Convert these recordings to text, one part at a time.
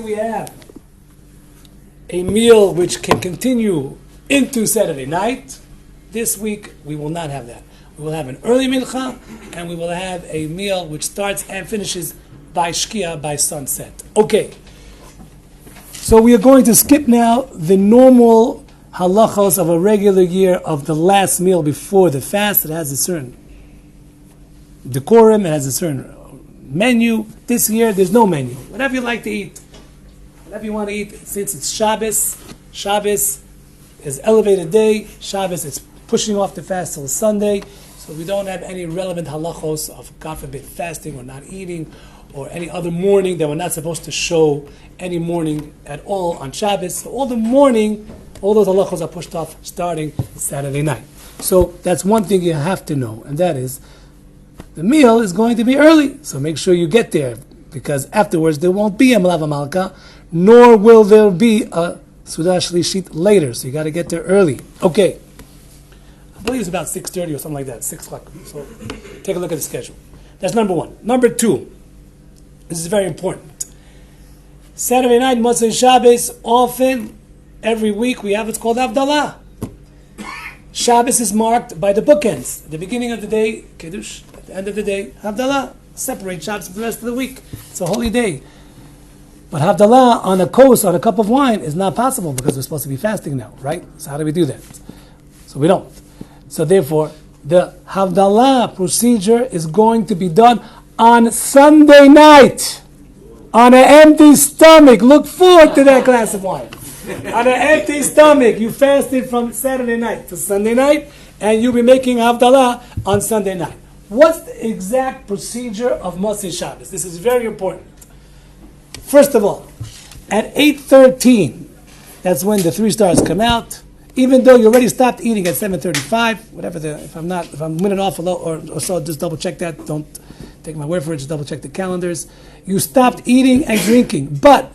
we have a meal which can continue into Saturday night. This week, we will not have that. We will have an early mincha, and we will have a meal which starts and finishes by shkia, by sunset. Okay. So we are going to skip now the normal halachos of a regular year of the last meal before the fast. It has a certain decorum, it has a certain menu. This year, there's no menu. Whatever you like to eat, whatever you want to eat, since it's Shabbos is elevated day, Shabbos is pushing off the fast till Sunday, so we don't have any relevant halachos of, God forbid, fasting or not eating, or any other mourning that we're not supposed to show any mourning at all on Shabbos. So all the mourning, all those halachos are pushed off starting Saturday night. So that's one thing you have to know, and that is the meal is going to be early. So make sure you get there, because afterwards there won't be a Melava Malka, nor will there be a Sudah Shlishit later. So you got to get there early. Okay. I believe it's about 6:30 or something like that, 6 o'clock. So take a look at the schedule. That's number one. Number two, this is very important. Saturday night, Motzei Shabbos, often, every week, we have what's called Havdalah. Shabbos is marked by the bookends. At the beginning of the day, Kiddush. At the end of the day, Havdalah. Separate Shabbos from the rest of the week. It's a holy day. But Havdalah on a kos, on a cup of wine, is not possible because we're supposed to be fasting now, right? So how do we do that? So we don't. So therefore, the Havdalah procedure is going to be done on Sunday night, on an empty stomach. Look forward to that glass of wine. On an empty stomach, you fasted from Saturday night to Sunday night, and you'll be making Havdalah on Sunday night. What's the exact procedure of Motzei Shabbos? This is very important. First of all, at 8:13, that's when the 3 stars come out. Even though you already stopped eating at 7:35, whatever if I'm a minute off or so, just double check that. Don't take my word for it. Just double check the calendars. You stopped eating and drinking, but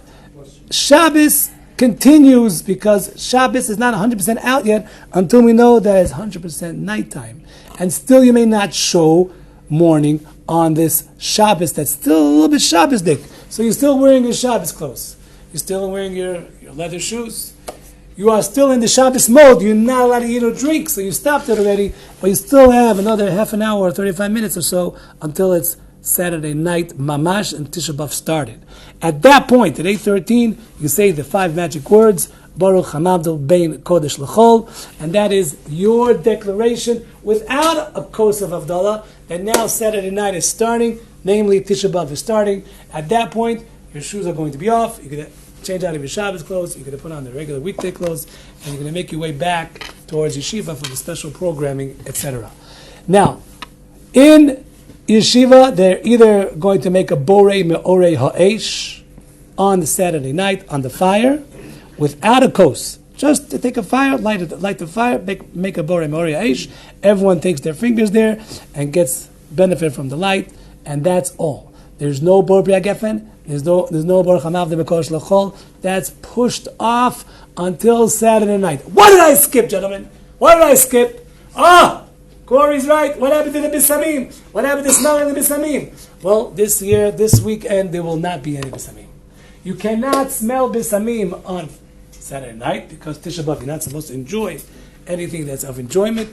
Shabbos continues because Shabbos is not 100% out yet until we know that it's 100% nighttime, and still you may not show mourning on this Shabbos that's still a little bit Shabbos-dik. So you're still wearing your Shabbos clothes. You're still wearing your leather shoes. You are still in the Shabbos mode. You're not allowed to eat or drink, so you stopped it already, but you still have another half an hour or 35 minutes or so until it's Saturday night, Mamash, and Tisha B'Av started. At that point, at 8:13, you say the 5 magic words, Baruch Hamavdil Bein Kodesh L'chol, and that is your declaration without a kos of Havdalah, that now Saturday night is starting, namely Tisha B'Av is starting. At that point, your shoes are going to be off. You're going to change out of your Shabbos clothes. You're going to put on the regular weekday clothes, and you're going to make your way back towards yeshiva for the special programming, etc. Now, in yeshiva, they're either going to make a borei me'orei ha'esh on the Saturday night on the fire, without a kos. Just to take a fire, light the fire, make a borei me'orei ha'esh. Everyone takes their fingers there and gets benefit from the light, and that's all. There's no bor gefen. There's no Baruch Hamavdil Kodesh L'chol. That's pushed off until Saturday night. What did I skip, gentlemen? What did I skip? Corey's right. What happened to the bisamim? What happened to smelling the bisamim? Well, this weekend, there will not be any bisamim. You cannot smell bisamim on Saturday night because Tisha B'Av, you're not supposed to enjoy anything that's of enjoyment.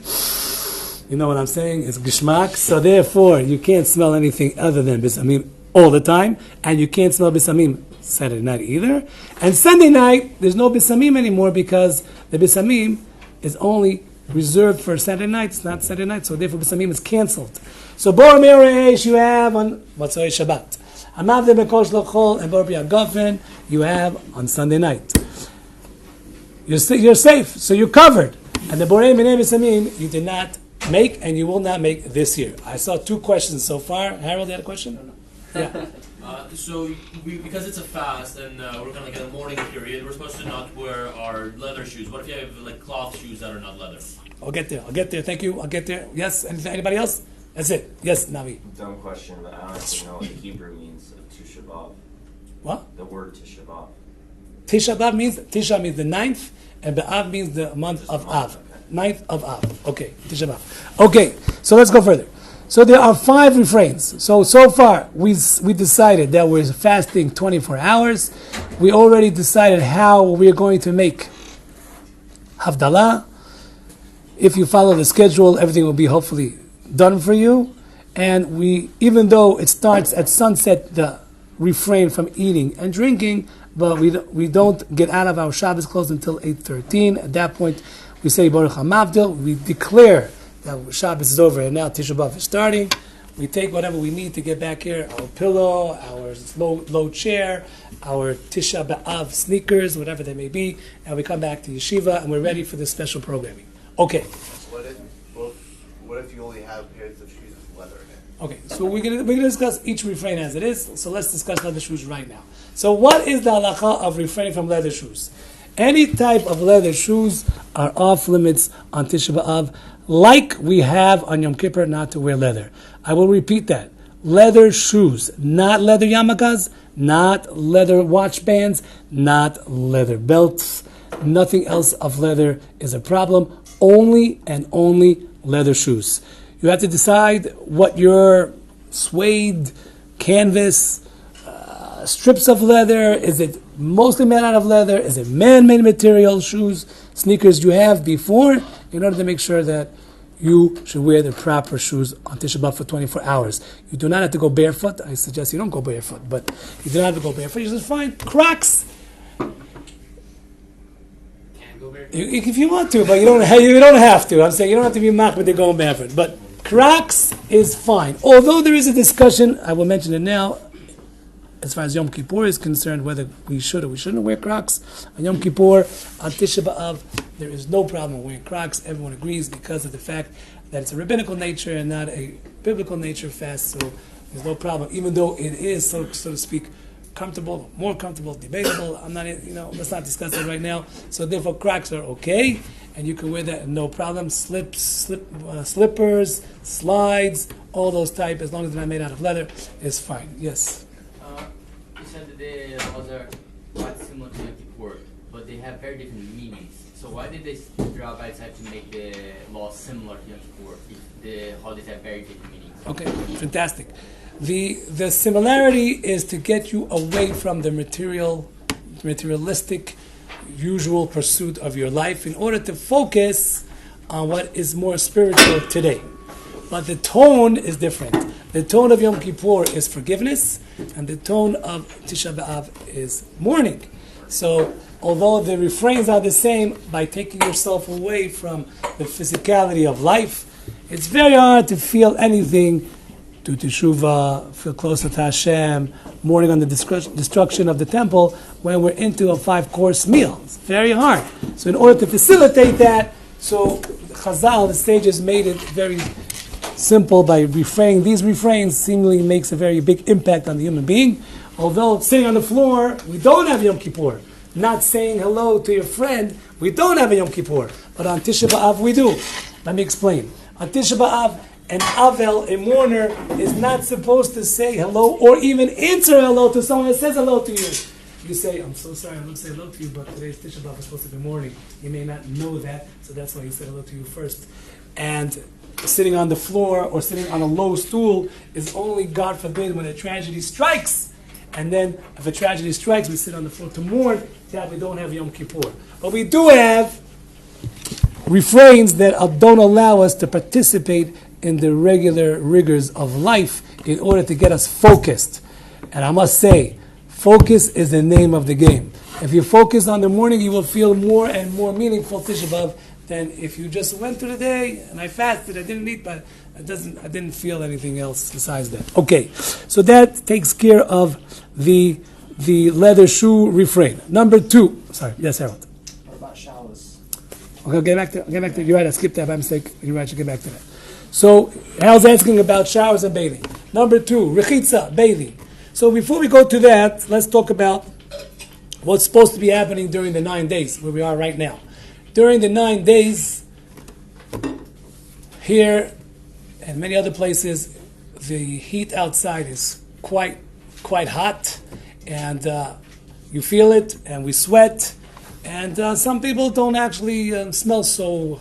You know what I'm saying? It's gishmak. So therefore, you can't smell anything other than bisamim all the time, and you can't smell bisamim Saturday night either. And Sunday night, there's no bisamim anymore because the bisamim is only reserved for Saturday night. It's not Saturday night, so therefore bisamim is cancelled. So bor me'orei you have on Motzei Shabbat. Hamavdil Kodesh L'chol and bor gefen you have on Sunday night. You're safe, so you're covered. And the borei minei bisamim you did not make, and you will not make this year. I saw 2 questions so far. Harold, you had a question? No. Yeah. So because it's a fast and we're kind of like in a morning period, we're supposed to not wear our leather shoes. What if you have like cloth shoes that are not leather? I'll get there. Thank you. I'll get there. Yes. Anybody else? That's it. Yes, Navi. Dumb question, but I don't actually know what the Hebrew means of Tisha B'Av. What? The word Tisha B'Av. Tisha B'Av means the 9th, and B'Av means the month of Av. 9th of Av. Okay. Tisha B'Av. Okay. So let's go further. So there are 5 refrains. So far, we decided that we're fasting 24 hours. We already decided how we're going to make Havdalah. If you follow the schedule, everything will be hopefully done for you. And even though it starts at sunset, the refrain from eating and drinking, but we don't get out of our Shabbos clothes until 8:13. At that point, we say Baruch HaMavdil. We declare that Shabbos is over and now Tisha B'Av is starting. We take whatever we need to get back here, our pillow, our low chair, our Tisha B'Av sneakers, whatever they may be, and we come back to yeshiva and we're ready for this special programming. Okay. What if you only have pairs of shoes with leather in it? Okay, so we're gonna discuss each refrain as it is. So let's discuss leather shoes right now. So what is the halacha of refraining from leather shoes? Any type of leather shoes are off limits on Tisha B'Av, like we have on Yom Kippur not to wear leather. I will repeat that. Leather shoes, not leather yarmulkes, not leather watch bands, not leather belts. Nothing else of leather is a problem. Only and only leather shoes. You have to decide what your suede, canvas, strips of leather, is it mostly made out of leather, is it man-made material, shoes, sneakers you have before, in order to make sure that you should wear the proper shoes on Tisha B'Av for 24 hours. You do not have to go barefoot. I suggest you don't go barefoot, but you do not have to go barefoot. You just find Crocs. If you want to, but you don't have to. I'm saying you don't have to be mocked when they're going barefoot. But Crocs is fine. Although there is a discussion, I will mention it now, as far as Yom Kippur is concerned, whether we should or we shouldn't wear Crocs. On Yom Kippur, on Tisha B'Av, there is no problem wearing Crocs. Everyone agrees because of the fact that it's a rabbinical nature and not a biblical nature fast, so there's no problem. Even though it is, so to speak, comfortable, more comfortable, debatable. I'm not, let's not discuss that right now. So therefore, Crocs are okay, and you can wear that no problem. Slippers, slides, all those type, as long as they're not made out of leather, is fine. Yes. You said that the laws are quite similar to Yom Kippur, but they have very different meanings. So why did the rabbis have to make the law similar to Yom Kippur if the holidays have very different meanings? Okay, fantastic. The similarity is to get you away from the materialistic, usual pursuit of your life in order to focus on what is more spiritual today. But the tone is different. The tone of Yom Kippur is forgiveness, and the tone of Tisha B'Av is mourning. So, although the refrains are the same, by taking yourself away from the physicality of life, it's very hard to feel anything, do teshuvah, feel closer to Hashem, mourning on the destruction of the temple when we're into a 5-course meal. It's very hard. So in order to facilitate that, so Chazal, the sages, made it very simple by refraining. These refrains seemingly makes a very big impact on the human being. Although sitting on the floor, we don't have Yom Kippur. Not saying hello to your friend, we don't have a Yom Kippur. But on Tisha B'Av, we do. Let me explain. On Tisha B'Av, an Avel, a mourner, is not supposed to say hello or even answer hello to someone that says hello to you. You say, I'm so sorry, I'm going to say hello to you, but today's Tisha B'Av is supposed to be mourning. You may not know that, so that's why he said hello to you first. And sitting on the floor or sitting on a low stool is only, God forbid, when a tragedy strikes. And then, if a tragedy strikes, we sit on the floor to mourn that we don't have Yom Kippur. But we do have refrains that don't allow us to participate in the regular rigors of life in order to get us focused. And I must say, focus is the name of the game. If you focus on the morning, you will feel more and more meaningful Tisha B'Av than if you just went through the day and I fasted, I didn't eat, but I didn't feel anything else besides that. Okay, so that takes care of the leather shoe refrain. Number 2. Sorry, yes, Harold. What about showers? Okay, get back to. You're right. I skipped that by mistake. You're right. You get back to that. So Harold's asking about showers and bathing. Number 2, rechitza, bathing. So before we go to that, let's talk about what's supposed to be happening during the 9 days, where we are right now. During the 9 days, here and many other places, the heat outside is quite hot, and you feel it, and we sweat, and some people don't actually smell so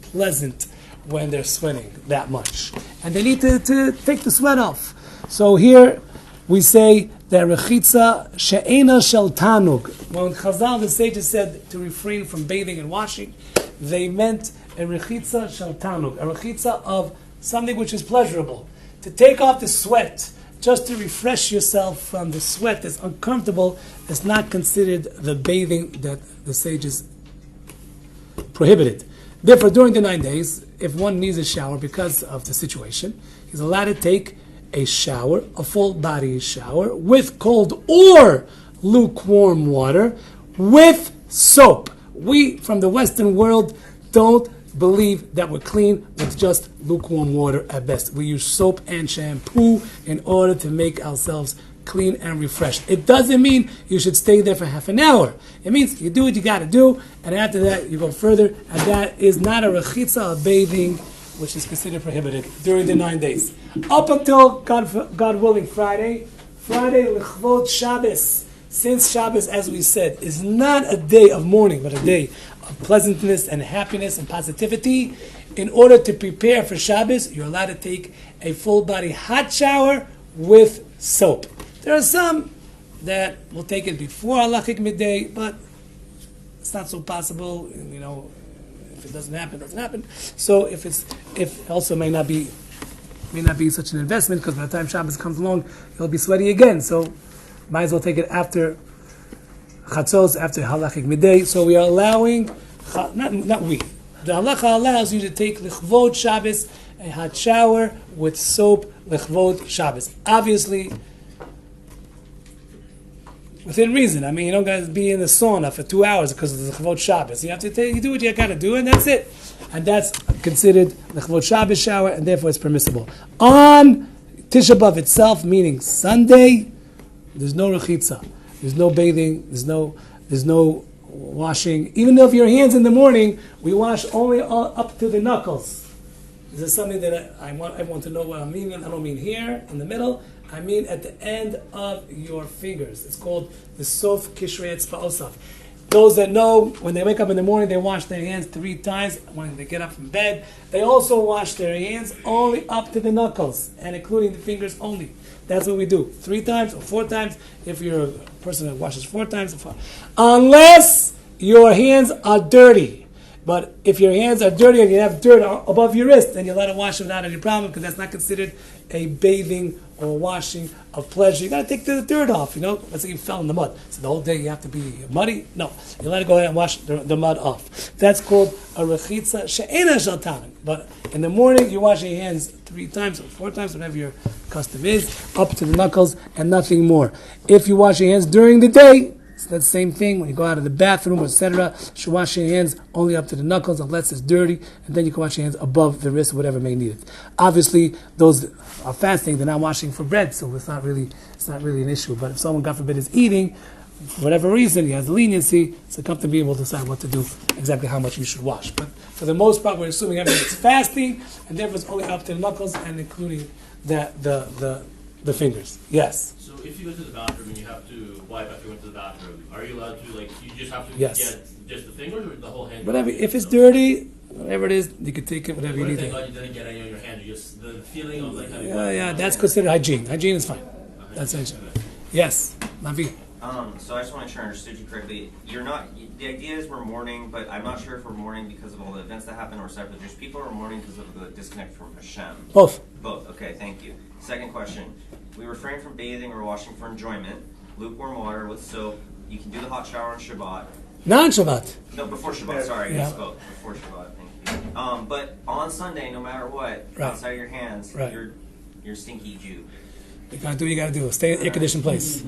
pleasant when they're sweating that much. and they need to take the sweat off. So here we say that rechitza she'ena shel tanug. When Chazal, the sages, said to refrain from bathing and washing, they meant a rechitza shel tanug, a rechitza of something which is pleasurable. To take off the sweat, just to refresh yourself from the sweat that's uncomfortable, is not considered the bathing that the sages prohibited. Therefore, during the 9 days, if one needs a shower because of the situation, he's allowed to take a shower, a full body shower, with cold or lukewarm water, with soap. We, from the Western world, don't believe that we're clean with just lukewarm water at best. We use soap and shampoo in order to make ourselves clean and refreshed. It doesn't mean you should stay there for half an hour. It means you do what you got to do, and after that you go further, and that is not a rechitza of bathing, which is considered prohibited during the 9 days. Up until, God willing, Friday l'chvod Shabbos. Since Shabbos, as we said, is not a day of mourning, but a day of pleasantness and happiness and positivity, in order to prepare for Shabbos, you're allowed to take a full body hot shower with soap. There are some that will take it before halachic midday, but it's not so possible. If it doesn't happen, it doesn't happen. So if also may not be such an investment, because by the time Shabbos comes along, you'll be sweaty again. So might as well take it after chatzos, after halachic midday. So we are allowing, not we. The halacha allows you to take l'chvod Shabbos, a hot shower with soap, l'chvod Shabbos. Obviously, within reason. I mean, you don't got to be in the sauna for 2 hours because of the l'chvod Shabbos. You have to you do what you got to do, and that's it. And that's considered l'chvod Shabbos shower, and therefore it's permissible. On Tisha B'Av itself, meaning Sunday, there's no rechitza, there's no bathing, there's no washing. Even though if your hands in the morning, we wash only up to the knuckles. This is something that I want everyone to know what I mean. I don't mean here in the middle. I mean at the end of your fingers. It's called the sof kishrei etzba'osav. Those that know, when they wake up in the morning, they wash their hands 3 times. When they get up from bed, they also wash their hands only up to the knuckles, and including the fingers only. That's what we do. 3 times or 4 times, if you're a person that washes 4 times. Unless your hands are dirty. But if your hands are dirty and you have dirt above your wrist, then you're allowed to wash them without any problem, because that's not considered a bathing or washing of pleasure. You got to take the dirt off, Let's say you fell in the mud. So the whole day you have to be muddy? No. You let it go ahead and wash the mud off. That's called a rechitza she'ena shel tanug. But in the morning, you wash your hands 3 times or 4 times, whatever your custom is, up to the knuckles and nothing more. If you wash your hands during the day, it's the same thing. When you go out of the bathroom, etc., you should wash your hands only up to the knuckles unless it's dirty, and then you can wash your hands above the wrist, whatever may need it. Obviously, those are fasting; they're not washing for bread, so it's not really an issue. But if someone, God forbid, is eating, for whatever reason, he has leniency, so come to be able to decide what to do, exactly how much you should wash. But for the most part, we're assuming everything's fasting, and therefore it's only up to the knuckles and including the fingers. Yes. So if you go to the bathroom and you have to wipe after you went to the bathroom, are you allowed to, you just have to Yes. get just the fingers or the whole hand? Whatever. If it's dirty, whatever it is, you can take it, whatever you need. Thank God you didn't get any on your hand. Just the feeling of having. Yeah, that's considered hygiene. Hygiene is fine. That's hygiene. Yes, Navi. So I just want to make sure I understood you correctly. The idea is we're mourning, but I'm not sure if we're mourning because of all the events that happened or separately. Just people are mourning because of the disconnect from Hashem. Both. Both. Okay, thank you. Second question. We refrain from bathing or washing for enjoyment. Lukewarm water with soap. You can do the hot shower on Shabbat. Non-Shabbat. No, before Shabbat. Sorry, Yeah. I spoke before Shabbat. Thank you. But on Sunday, no matter what, Right. outside of your hands, Right. you're stinky Jew. You gotta do what you gotta do. Stay in an air-conditioned place.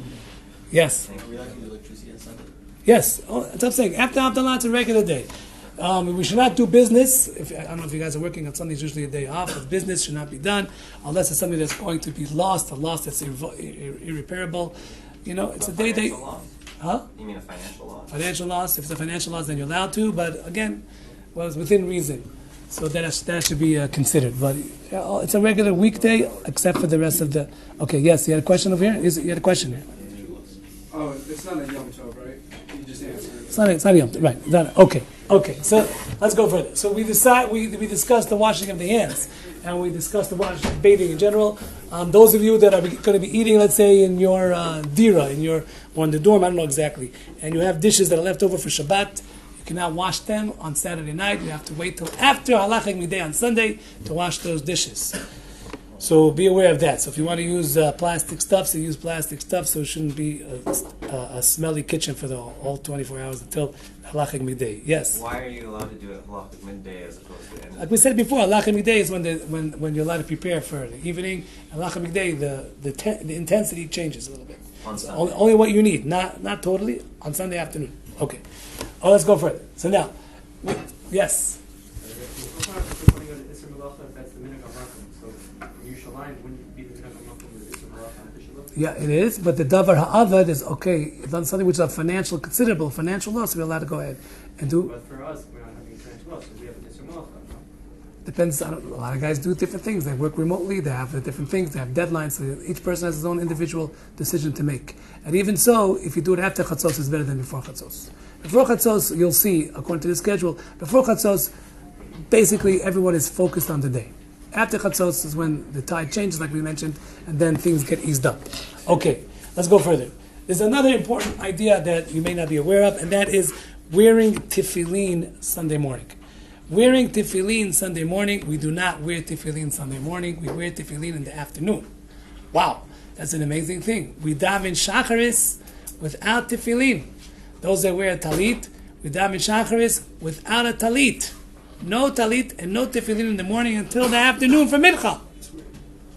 Yes. Thank Are we not going to do electricity on Sunday? Yes. Oh, that's what I'm saying. After Abdallah, it's a regular day. We should not do business. I don't know if you guys are working on Sunday, it's usually a day off, but business should not be done unless it's something that's going to be lost, a loss that's irreparable. It's a day they... Financial loss? Huh? You mean a financial loss? Financial loss. If it's a financial loss, then you're allowed to, but again, it's within reason. So that should be considered. But it's a regular weekday, except for the rest of the... Okay, yes, you had a question over here? You had a question here? Oh, this It's not a Yom Tov, right? You just answered it. It's not a Yom Tov, right? Okay. So let's go further. So we discussed the washing of the hands, and we discussed the washing, bathing in general. Those of you that are going to be eating, let's say in your dira, or in the dorm, I don't know exactly, and you have dishes that are left over for Shabbat, you cannot wash them on Saturday night. You have to wait till after Halachos Midday on Sunday to wash those dishes. So be aware of that. So if you want to use plastic stuff, so use plastic stuff. So it shouldn't be a smelly kitchen for the all 24 hours until Halachos Midday. Yes. Why are you allowed to do it Halachos midday as opposed to the end? Like we said before, Halachos Midday is when you're allowed to prepare for the evening. Halachos Midday, the intensity changes a little bit. On Sunday. Only what you need, not totally on Sunday afternoon. Okay. Oh, let's go further. So now, yes. Yeah, it is, but the davar ha'avad is okay. It's done something which is a considerable financial loss. We're allowed to go ahead and do. But for us, we're not having financial loss, so we have a Isser Malacha. Depends on, a lot of guys do different things. They work remotely, they have different things, they have deadlines, so each person has his own individual decision to make. And even so, if you do it after Chatzos, it's better than before Chatzos. Before Chatzos, you'll see, according to the schedule, before Chatzos, basically everyone is focused on the day. After Chatzos is when the tide changes, like we mentioned, and then things get eased up. Okay, let's go further. There's another important idea that you may not be aware of, and that is wearing tefillin Sunday morning. Wearing tefillin Sunday morning, we do not wear tefillin Sunday morning, we wear tefillin in the afternoon. Wow, that's an amazing thing. We daven shacharis without tefillin. Those that wear a talit, we daven shacharis without a talit. No talit and no tefillin in the morning until the afternoon for mincha.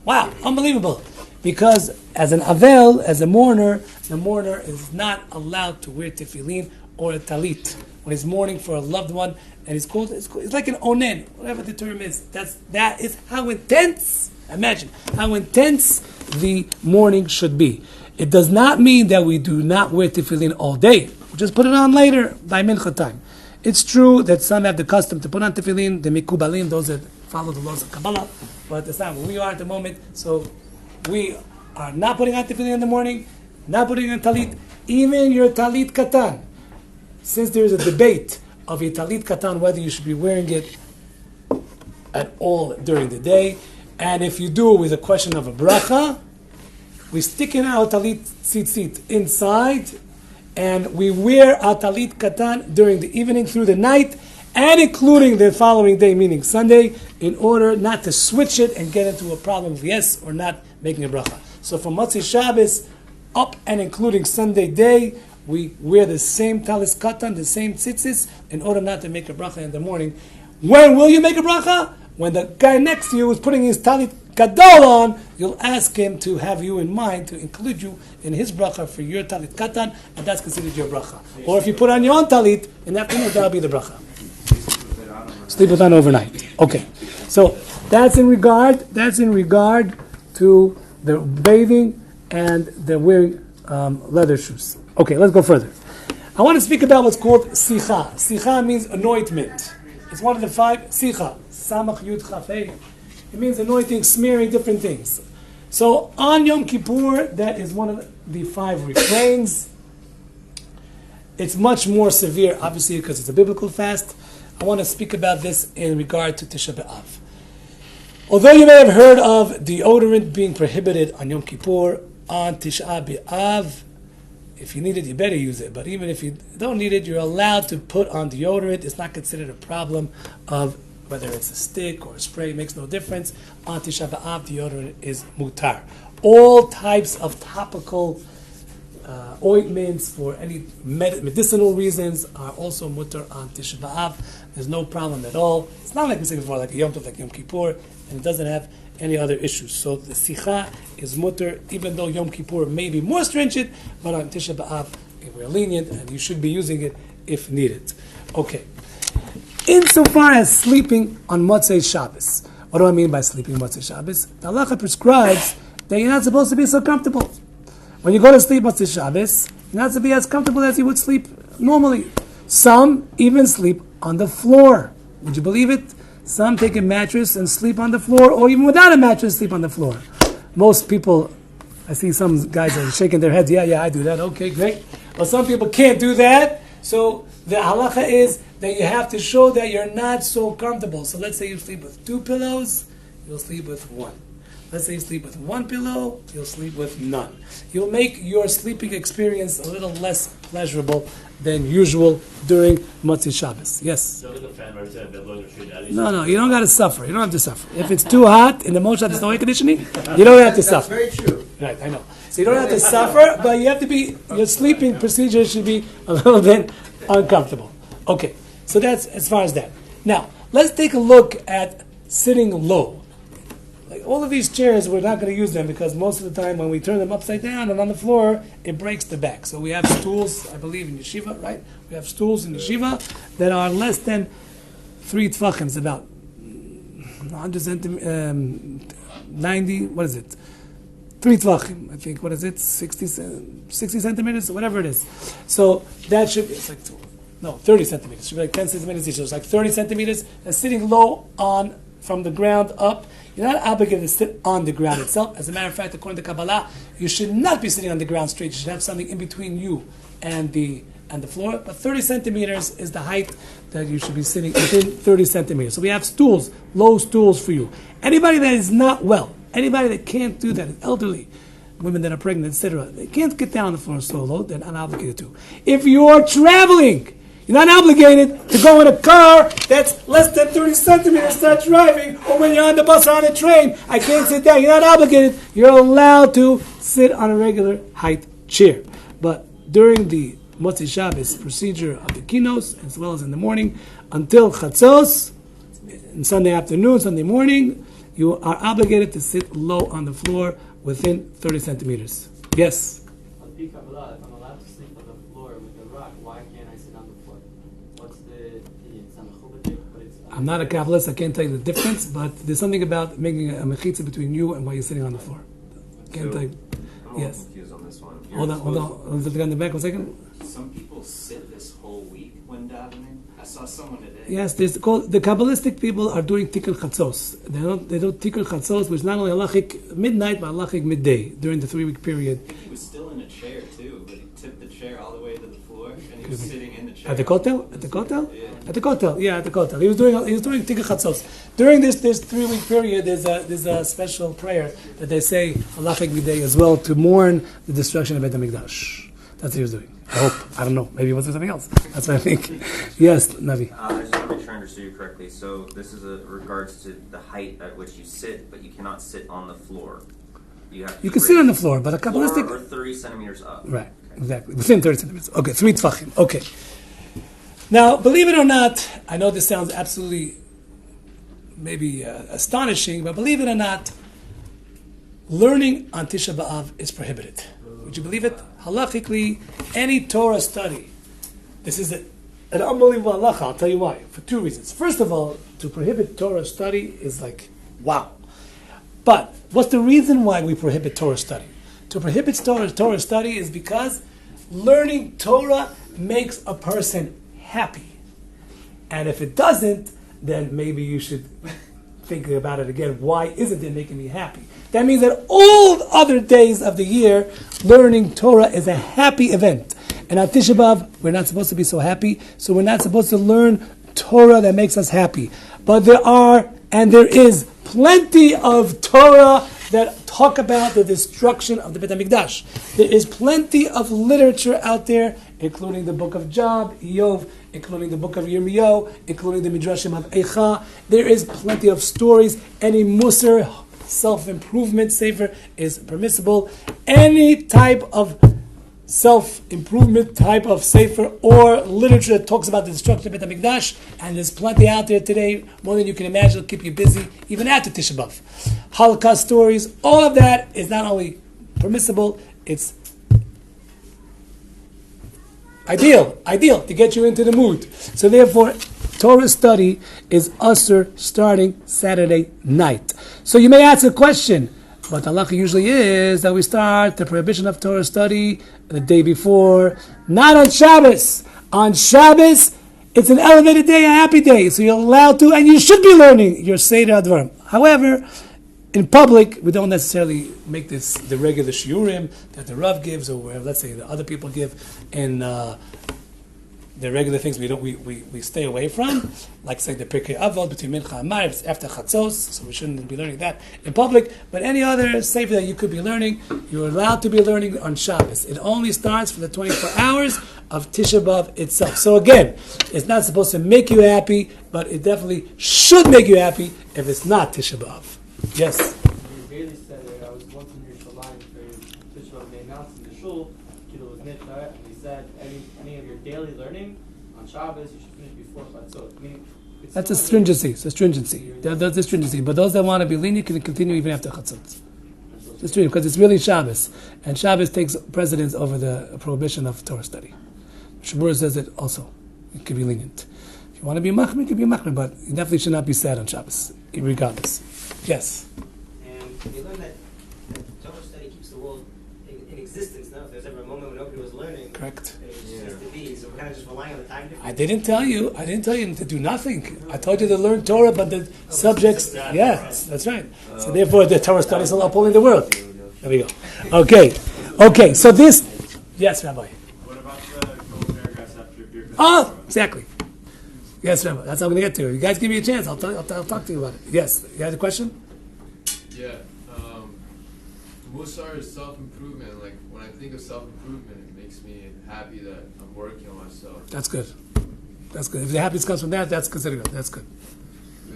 Wow, unbelievable. Because as an avel, as a mourner, the mourner is not allowed to wear tefillin or a talit when he's mourning for a loved one, and it's like an onen, whatever the term is. That is how intense. Imagine how intense the mourning should be. It does not mean that we do not wear tefillin all day. We just put it on later by mincha time. It's true that some have the custom to put on tefillin, the mikubalim, those that follow the laws of Kabbalah, but that's not where we are at the moment. So we are not putting on tefillin in the morning, not putting on talit, even your talit katan. Since there is a debate of your talit katan, whether you should be wearing it at all during the day, and if you do it with a question of a bracha, we stick in our talit tzitzit inside, and we wear our talit katan during the evening through the night, and including the following day, meaning Sunday, in order not to switch it and get into a problem of yes or not making a bracha. So from Motzei Shabbos up and including Sunday day, we wear the same talis katan, the same tzitzis, in order not to make a bracha in the morning. When will you make a bracha? When the guy next to you is putting his talit gadol on, you'll ask him to have you in mind, to include you in his bracha for your talit katan, and that's considered your bracha. Or if you put on your own talit, in the afternoon, that'll be the bracha. Sleep with on overnight. Okay, so that's in regard to the bathing and the wearing leather shoes. Okay, let's go further. I want to speak about what's called sicha. Sicha means anointment. It's one of the 5 sicha. Samach Yud Chafei. It means anointing, smearing, different things. So on Yom Kippur, that is one of the 5 refrains. It's much more severe, obviously, because it's a biblical fast. I want to speak about this in regard to Tisha B'Av. Although you may have heard of deodorant being prohibited on Yom Kippur, on Tisha B'Av, if you need it, you better use it. But even if you don't need it, you're allowed to put on deodorant. It's not considered a problem of whether it's a stick or a spray. It makes no difference. On Tisha B'Av, deodorant is mutar. All types of topical ointments for any medicinal reasons are also mutar on Tisha B'Av. There's no problem at all. It's not like we said before, like a Yom Tov, like Yom Kippur, and it doesn't have any other issues. So the sicha is mutar, even though Yom Kippur may be more stringent, but on Tisha B'Av we're lenient, and you should be using it if needed. Okay. Insofar as sleeping on Motzei Shabbos, what do I mean by sleeping on Motzei Shabbos? The halacha prescribes that you're not supposed to be so comfortable. When you go to sleep Motzei Shabbos, you're not supposed to be as comfortable as you would sleep normally. Some even sleep on the floor. Would you believe it? Some take a mattress and sleep on the floor, or even without a mattress, sleep on the floor. Most people I see some guys are shaking their heads. Yeah, I do that. Okay, great. But some people can't do that. So the halacha is that you have to show that you're not so comfortable. So let's say you sleep with 2 pillows, you'll sleep with 1. Let's say you sleep with 1 pillow, you'll sleep with none. You'll make your sleeping experience a little less pleasurable than usual during Motzei Shabbos. Yes? No, you don't got to suffer. You don't have to suffer. If it's too hot in the Moshe, there's no air conditioning, you don't have to suffer. That's very true. Right, I know. So you don't have to suffer, but you have to be, your sleeping procedure should be a little bit uncomfortable. Okay, so that's as far as that. Now, let's take a look at sitting low. Like all of these chairs, we're not going to use them because most of the time when we turn them upside down and on the floor, it breaks the back. So we have stools, I believe, in yeshiva, right? We have stools in yeshiva that are less than 3 tefachim, it's about 100 centimeters, 90, what is it? 3 tvachim, I think, 60 centimeters, whatever it is. So that should be, 30 centimeters. It should be like 10 centimeters each. So it's like 30 centimeters. And sitting low on, from the ground up, you're not obligated to sit on the ground itself. As a matter of fact, according to Kabbalah, you should not be sitting on the ground straight. You should have something in between you and the floor. But 30 centimeters is the height that you should be sitting within 30 centimeters. So we have stools, low stools for you. Anybody that is not well, anybody that can't do that, elderly, women that are pregnant, etc., they can't get down on the floor so low, they're not obligated to. If you're traveling, you're not obligated to go in a car that's less than 30 centimeters, start driving, or when you're on the bus or on a train, I can't sit down. You're not obligated. You're allowed to sit on a regular height chair. But during the Motzei Shabbos procedure of the kinos, as well as in the morning, until Chatzos, and Sunday afternoon, Sunday morning, you are obligated to sit low on the floor within 30 centimeters. Yes? If I'm allowed to sleep on the floor with a rock, why can't I sit on the floor? What's the opinion? It's not a chubadik, but it's... I'm not a Kabbalist, I can't tell you the difference, but there's something about making a mechitza between you and while you're sitting on the floor. Can't tell you. I'm Yes. confused on this one. Hold on. Let's on the back 1 second. Some people sit this whole week when davening. I saw someone today. Yes, there's called, the Kabbalistic people are doing Tikkur Chatzos. They do Tikkur Chatzos, which is not only halachic midnight, but halachic midday during the 3-week period. I think he was still in a chair too, but he tipped the chair all the way to the floor, and he was sitting in the chair. At the kotel? At the kotel? Yeah. At the kotel, yeah, at the kotel. He was doing Tikkur Chatzos. During this 3-week period, there's a special prayer that they say halachic midday as well to mourn the destruction of Beit HaMikdash. That's what he was doing. I hope. I don't know. Maybe he was doing something else. That's what I think. Yes, Navi. I just want to make sure I understood you correctly. So this is regards to the height at which you sit, but you cannot sit on the floor. You can sit on the floor, but a floor Kabbalistic... or 30 centimeters up. Right, exactly. Within 30 centimeters. Okay, 3 tefachim. Okay. Now, believe it or not, I know this sounds absolutely maybe astonishing, but believe it or not, learning on Tisha B'Av is prohibited. Would you believe it? Halachically, any Torah study, this is an unbelievable halacha. I'll tell you why. For 2 reasons. First of all, to prohibit Torah study is like, wow. But what's the reason why we prohibit Torah study? To prohibit Torah study is because learning Torah makes a person happy. And if it doesn't, then maybe you should think about it again. Why isn't it making me happy? That means that all other days of the year, learning Torah is a happy event. And on Tisha B'Av, we're not supposed to be so happy, so we're not supposed to learn Torah that makes us happy. But there is plenty of Torah that talk about the destruction of the Beit HaMikdash. There is plenty of literature out there, including the book of Job, Yov, including the book of Yirmiyahu, including the Midrashim of Eicha. There is plenty of stories. Any Musar, self-improvement sefer is permissible. Any type of self-improvement type of sefer or literature that talks about the destruction of Beit HaMikdash, and there's plenty out there today, more than you can imagine. It'll keep you busy, even after Tisha B'Av. Holocaust stories, all of that is not only permissible, it's ideal to get you into the mood. So therefore, Torah study is usher starting Saturday night. So you may ask a question, but the halacha usually is that we start the prohibition of Torah study the day before, not on Shabbos. On Shabbos, it's an elevated day, a happy day, so you're allowed to, and you should be learning your Seder Advarim. However, In public, we don't necessarily make this the regular shiurim that the Rav gives, or where, let's say, the other people give in the regular things we stay away from, like say the Pirkei Avot between Mincha and Mariv, it's after Chatzos, so we shouldn't be learning that in public. But any other sefer that you could be learning, you're allowed to be learning on Shabbos. It only starts for the 24 hours of Tisha B'Av itself. So again, it's not supposed to make you happy, but it definitely should make you happy if it's not Tisha B'Av. Yes? Bailey said it. I was once in your Shalayim for Tisha B'Av Day Mounts in the shul. Kilo was niftar, and he said any of your daily learning on Shabbos you should finish before Chatzot. I mean, That's a stringency. It's a stringency. That's a stringency. But those that want to be lenient can continue even after Chatzot. It's stringent because it's really Shabbos, and Shabbos takes precedence over the prohibition of Torah study. Shabur says it also. It can be lenient. If you want to be machmir, you can be machmir, but you definitely should not be sad on Shabbos, regardless. Yes. And we learned that Torah study keeps the world in existence. Now, if there's ever a moment when nobody was learning, Correct. it was just to be. So we're kind of just relying on the time difference. I didn't tell you to do nothing. I told you to learn Torah, but the subjects, that's right. So therefore, the Torah study is upholding the world. There we go. Okay. So this, yes, Rabbi. What about the couple paragraphs after Birkas? Exactly. Yes, Rabbi. That's what I'm going to get to. You guys give me a chance. I'll talk to you about it. Yes. You had a question? Yeah. Musar is self-improvement. Like, when I think of self-improvement, it makes me happy that I'm working on myself. That's good. If the happiness comes from that, that's considered good. That's good.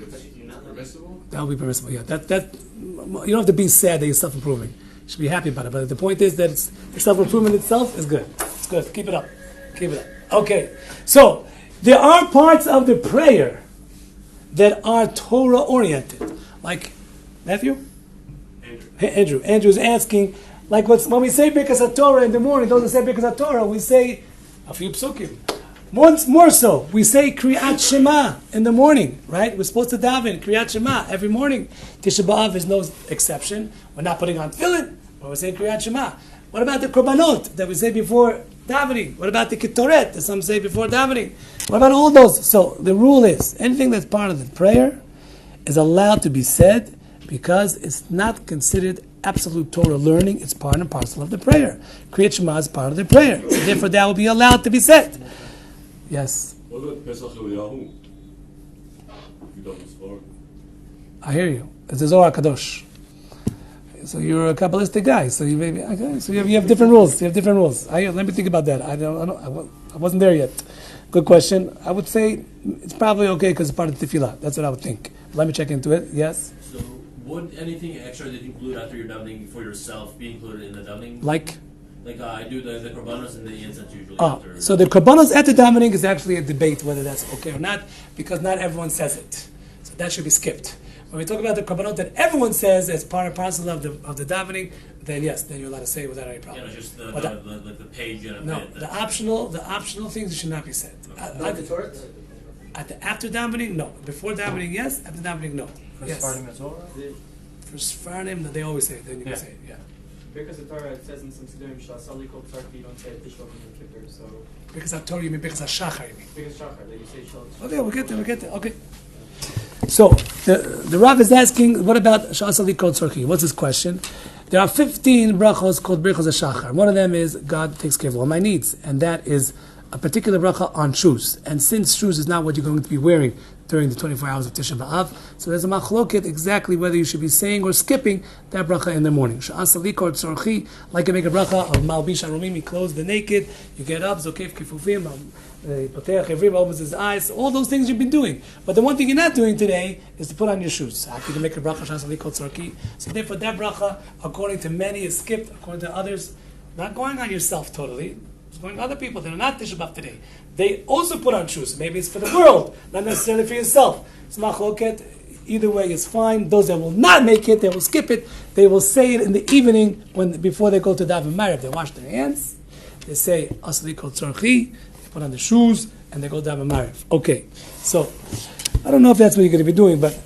It's permissible? That will be permissible, yeah. That you don't have to be sad that you're self-improving. You should be happy about it. But the point is that the self-improvement itself is good. It's good. Keep it up. Okay. So, there are parts of the prayer that are Torah-oriented. Like, Matthew? Andrew. Andrew's asking, like when we say Birkas HaTorah in the morning, those that say Birkas HaTorah, we say a few psukim. Once more so, we say Kriyat Shema in the morning, right? We're supposed to daven Kriyat Shema every morning. Tisha B'Av is no exception. We're not putting on tefillin, but we're saying Kriyat Shema. What about the korbanot that we say before davening? What about the ketoret that some say before davening? What about all those? So the rule is, anything that's part of the prayer is allowed to be said because it's not considered absolute Torah learning. It's part and parcel of the prayer. Kriyat Shema is part of the prayer. So therefore that will be allowed to be said. Yes? What about Pesach Eliyahu? I hear you. It's the Zohar Kadosh. So you're a Kabbalistic guy. So you maybe okay. So you have different rules. Let me think about that. I wasn't there yet. Good question. I would say it's probably okay because it's part of the tefillah. That's what I would think. Let me check into it. Yes. So would anything extra that you include after you're davening for yourself be included in the davening? Like I do the korbanos and the incense usually after. So the korbanos at the davening is actually a debate whether that's okay or not, because not everyone says it. So that should be skipped. When we talk about the korbanot that everyone says as part and parcel of the davening, then yes, then you're allowed to say it without any problem. Just the page and a bit. The optional things should not be said. After davening, no. Before davening, yes. After davening, no. Yes. For Sfardim, they always say it. Then you can say it. Yeah. Because the Torah, it says in some Siddurim, Shasali Kol Tzarki, you don't say Tisha B'Av Yom Kippur, so... Because of Torah, you mean because of Shachar, you mean? Because Shachar, that you say Shal. Okay, we'll get there. Okay. So, the Rav is asking, what about Shasali Kol Tzarki? What's his question? There are 15 brachos called brachos HaShachar. One of them is, God takes care of all my needs. And that is a particular bracha on shoes. And since shoes is not what you're going to be wearing during the 24 hours of Tisha B'Av, so there's a machloket exactly whether you should be saying or skipping that bracha in the morning. Sha'asali kol tzorchi, like you make a bracha of malbish arumim, you clothe the naked, you get up, zokef kifufim, potech evrim, opens his eyes, all those things you've been doing. But the one thing you're not doing today is to put on your shoes. How can you make a bracha sha'asali kol tzorchi? So therefore that bracha, according to many, is skipped, according to others, not going on yourself totally. It's going to other people that are not Tisha B'Av today. They also put on shoes. Maybe it's for the world, not necessarily for yourself. It's machloket. Either way is fine. Those that will not make it, they will skip it. They will say it in the evening before they go to daven Mariv. They wash their hands. They say asli kol tzorchi. They put on the shoes and they go daven Mariv. Okay, so I don't know if that's what you're going to be doing, but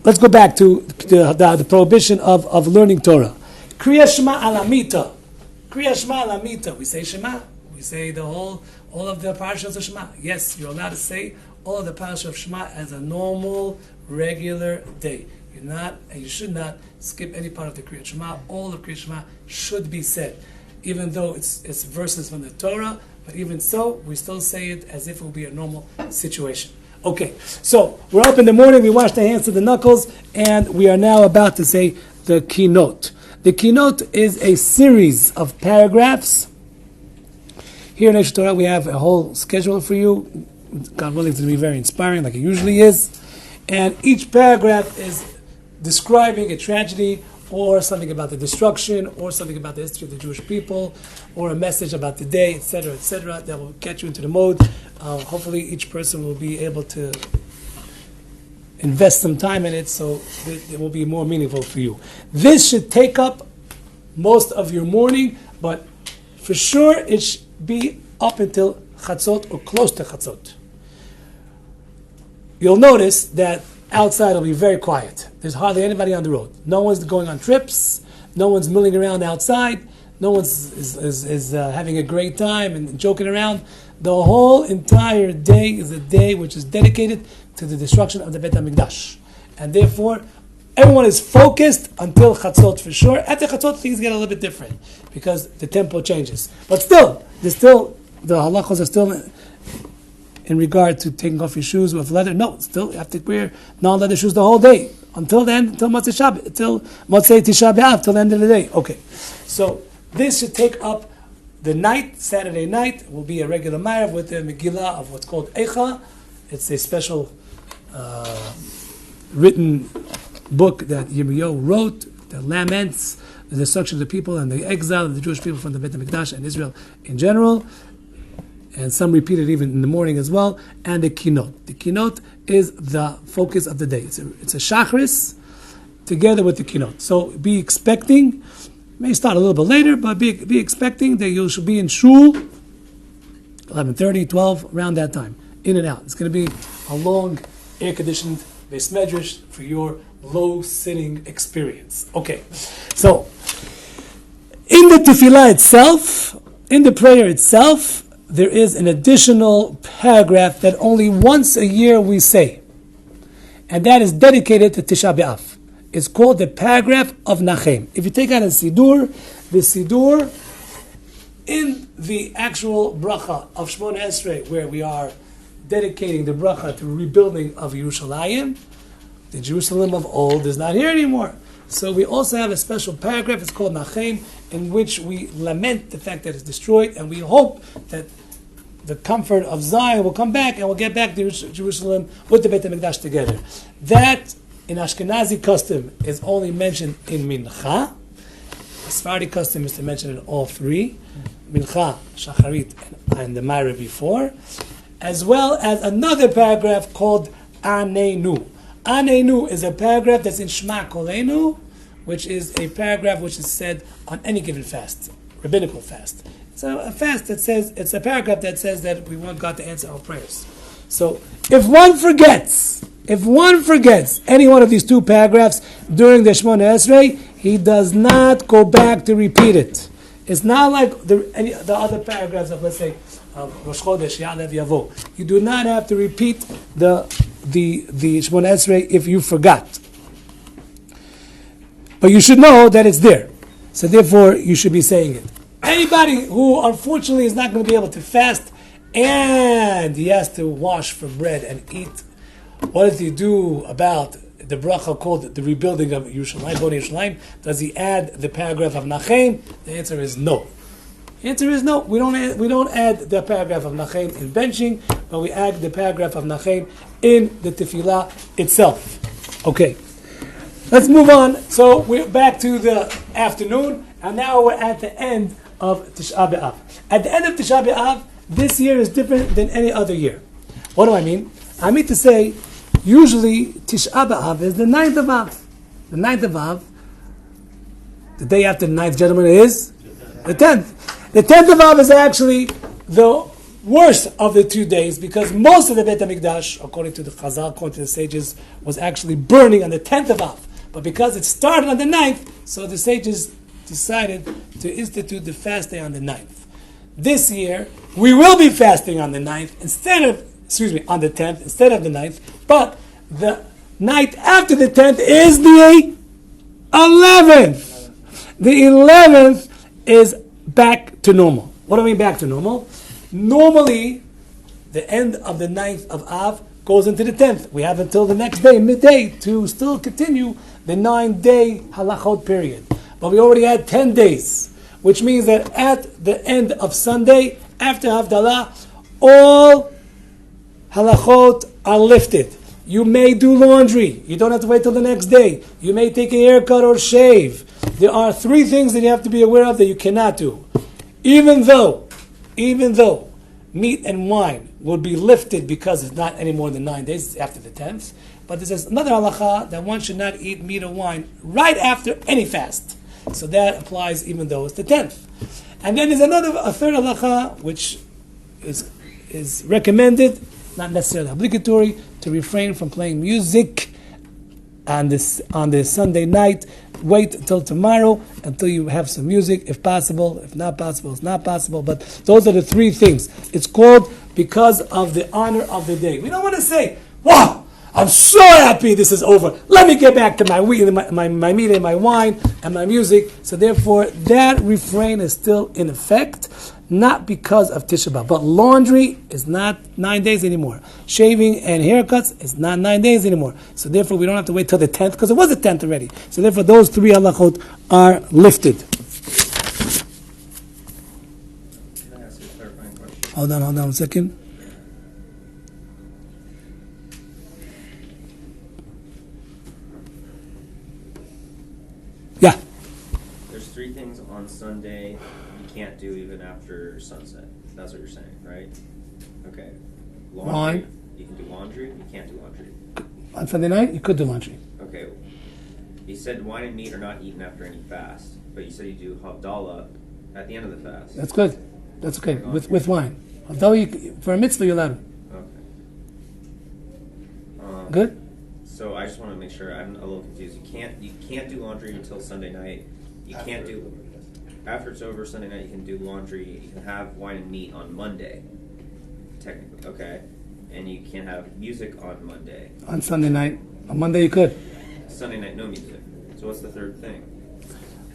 let's go back to the prohibition of learning Torah. Kriya Shema alamita. Kriya Shema alamita. We say Shema. We say all of the parashas of Shema. Yes, you're allowed to say all of the parashas of Shema as a normal, regular day. You should not skip any part of the Kriyat Shema. All of Kriyat Shema should be said, even though it's verses from the Torah. But even so, we still say it as if it would be a normal situation. Okay, so we're up in the morning. We wash the hands to the knuckles, and we are now about to say the keynote. The keynote is a series of paragraphs. Here in Aish Torah, we have a whole schedule for you. God willing, it's going to be very inspiring, like it usually is. And each paragraph is describing a tragedy or something about the destruction or something about the history of the Jewish people or a message about the day, etc., that will get you into the mode. Hopefully each person will be able to invest some time in it so it will be more meaningful for you. This should take up most of your morning, but for sure it should be up until Chatzot or close to Chatzot. You'll notice that outside will be very quiet. There's hardly anybody on the road. No one's going on trips. No one's milling around outside. No one's is having a great time and joking around. The whole entire day is a day which is dedicated to the destruction of the Beit HaMikdash. And therefore, everyone is focused until Chatzot for sure. After Chatzot, things get a little bit different because the tempo changes. But still, the halachos are still in regard to taking off your shoes with leather. No, still you have to wear non-leather shoes the whole day. Until then, until Motzei Shabbat, until Motzei Tisha B'Av, till the end of the day. Okay, so this should take up the night, Saturday night, will be a regular Ma'ariv with the Megillah of what's called Eicha. It's a special written book that Yirmiyahu wrote that laments the destruction of the people and the exile of the Jewish people from the Beit HaMikdash and Israel in general. And some repeat it even in the morning as well. And the keynote. The keynote is the focus of the day. It's a shachris together with the keynote. So be expecting, may start a little bit later, but be expecting that you should be in shul 11:30, 12, around that time, in and out. It's going to be a long, air-conditioned beis medrash for your low-sitting experience. Okay, so in the tefillah itself, in the prayer itself, there is an additional paragraph that only once a year we say, and that is dedicated to Tisha B'Av. It's called the Paragraph of Nachem. If you take out a Sidur, the Sidur in the actual bracha of Shmona Esrei, where we are dedicating the bracha to rebuilding of Yerushalayim, the Jerusalem of old is not here anymore. So we also have a special paragraph, it's called Nachem, in which we lament the fact that it's destroyed, and we hope that the comfort of Zion will come back and we'll get back to Jerusalem with the Beit HaMikdash together. That, in Ashkenazi custom, is only mentioned in Mincha. The Sephardi custom is to mention it all three. Mincha, Shacharit, and the Ma'ariv before. As well as another paragraph called Anenu. Anenu is a paragraph that's in Shema Kolenu, which is a paragraph which is said on any given fast, rabbinical fast. It's a fast that says, it's a paragraph that says that we want God to answer our prayers. So if one forgets any one of these two paragraphs during the Shemona Esrei, he does not go back to repeat it. It's not like the other paragraphs of, let's say, Rosh Chodesh, Ya'alev Yavo. You do not have to repeat the Shemona Esrei if you forgot. But you should know that it's there. So therefore, you should be saying it. Anybody who unfortunately is not going to be able to fast and he has to wash for bread and eat, what does he do about the bracha called the rebuilding of Yerushalayim, Bonei Yerushalayim? Does he add the paragraph of Nachem? The answer is no. The answer is no. We don't add the paragraph of Nachem in benching, but we add the paragraph of Nachem in the tefillah itself. Okay. Let's move on. So we're back to the afternoon, and now we're at the end of Tisha B'Av. At the end of Tisha B'Av, this year is different than any other year. What do I mean? I mean to say, usually Tisha B'Av is the 9th of Av. The 9th of Av, the day after the 9th, gentlemen, is the 10th. The 10th of Av is actually the worst of the 2 days because most of the Beit HaMikdash, according to the Chazal, according to the sages, was actually burning on the 10th of Av. But because it started on the 9th, so the sages decided to institute the fast day on the 9th. This year, we will be fasting on the 9th on the 10th instead of the 9th, but the night after the 10th is the 11th. The 11th is back to normal. What do I mean back to normal? Normally, the end of the 9th of Av goes into the 10th. We have until the next day, midday, to still continue the 9-day halachot period. But we already had 10 days, which means that at the end of Sunday, after Havdalah, all halachot are lifted. You may do laundry. You don't have to wait till the next day. You may take a haircut or shave. There are 3 things that you have to be aware of that you cannot do. Even though meat and wine will be lifted because it's not any more than 9 days after the 10th. But there's another halacha that one should not eat meat or wine right after any fast. So that applies even though it's the 10th. And then there's a third halacha which is recommended, not necessarily obligatory, to refrain from playing music on the Sunday night. Wait until tomorrow until you have some music, if possible. If not possible, it's not possible. But those are the 3 things. It's called because of the honor of the day. We don't want to say, wow, I'm so happy this is over. Let me get back to my meat and my wine and my music. So therefore, that refrain is still in effect, not because of Tisha B'Av. But laundry is not 9 days anymore. Shaving and haircuts is not 9 days anymore. So therefore, we don't have to wait till the 10th, because it was the 10th already. So therefore, those 3 halachot are lifted. Can I ask you a clarifying question? Hold on 1 second. Yeah. There's 3 things on Sunday you can't do even after sunset. That's what you're saying, right? Okay. Laundry. Wine. You can do laundry. You can't do laundry. On Sunday night, you could do laundry. Okay. You said wine and meat are not eaten after any fast, but you said you do Havdalah at the end of the fast. That's good. That's okay. With wine. Although for a mitzvah, you're allowed. Okay. Good? So I just want to make sure, I'm a little confused. You can't do laundry until Sunday night. You can't do after it's over Sunday night. You can do laundry. You can have wine and meat on Monday, technically. Okay, and you can't have music on Monday. On Sunday night. On Monday, you could. Sunday night, no music. So what's the third thing?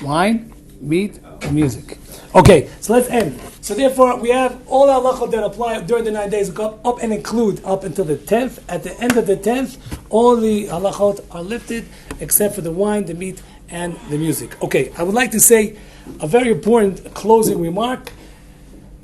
Wine, meat, and music. Okay, so let's end. So therefore, we have all our halachot that apply during the 9 days go up and include up until the 10th. At the end of the 10th, all the halachot are lifted except for the wine, the meat, and the music. Okay, I would like to say a very important closing remark.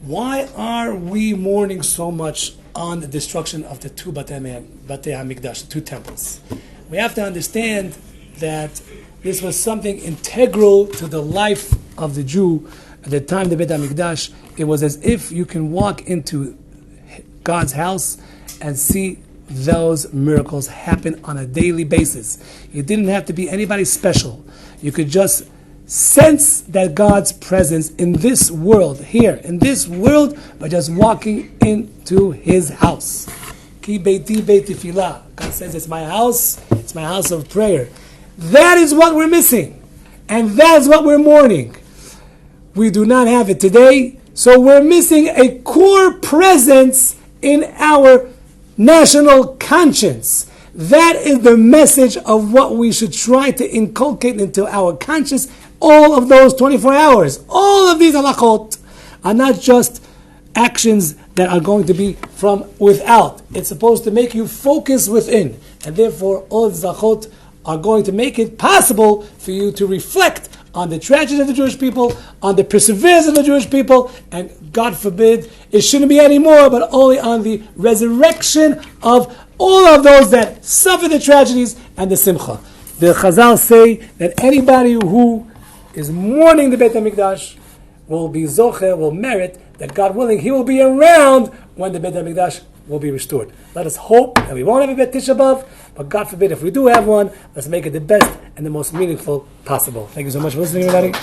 Why are we mourning so much on the destruction of the 2 Batei HaMikdash, the 2 temples? We have to understand that this was something integral to the life of the Jew. At the time of the Beit HaMikdash, it was as if you can walk into God's house and see those miracles happen on a daily basis. You didn't have to be anybody special. You could just sense that God's presence in this world, here, in this world, by just walking into His house. Ki beiti beit tefillah. God says, it's my house of prayer. That is what we're missing. And that is what we're mourning. We do not have it today, so we're missing a core presence in our national conscience. That is the message of what we should try to inculcate into our conscience all of those 24 hours. All of these halachot are not just actions that are going to be from without. It's supposed to make you focus within. And therefore, all the halachot are going to make it possible for you to reflect on the tragedy of the Jewish people, on the perseverance of the Jewish people, and God forbid, it shouldn't be any more, but only on the resurrection of all of those that suffer the tragedies and the simcha. The Chazal say that anybody who is mourning the Beit HaMikdash will be zocher, will merit that God willing, he will be around when the Beit HaMikdash will be restored. Let us hope that we won't have a Beit Tisha B'Av, but God forbid, if we do have one, let's make it the best and the most meaningful possible. Thank you so much for listening, everybody.